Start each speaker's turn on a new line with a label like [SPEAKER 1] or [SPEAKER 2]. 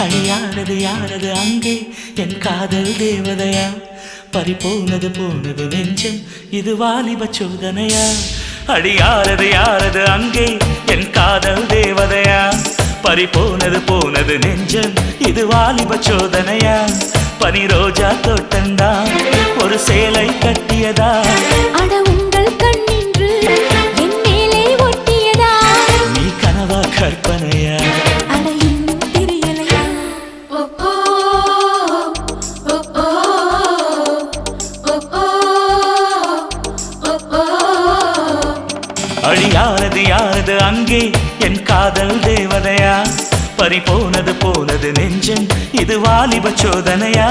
[SPEAKER 1] அழியாரது யாரது அங்கே என் காதல் தேவதையா பறிபோனது போனது நெஞ்சம் இது வாலிப சோதனையா அழியாரது யாரது அங்கே என் காதல் தேவதையா பறிபோனது போனது நெஞ்சம் இது வாலிப சோதனையா பனி ரோஜா தோட்டந்தா ஒரு சேலை கட்டியதா
[SPEAKER 2] அட உங்கள் கண்ணின்று என் மேலே ஒட்டியதா
[SPEAKER 1] நீ கனவா கற்பனையா
[SPEAKER 2] அட இன்னும் தெரியலையா
[SPEAKER 1] அழியாரது யாரது அங்கே என் காதல் தேவதையா பறிபோனது போனது நெஞ்சம் இது வாலிப சோதனையா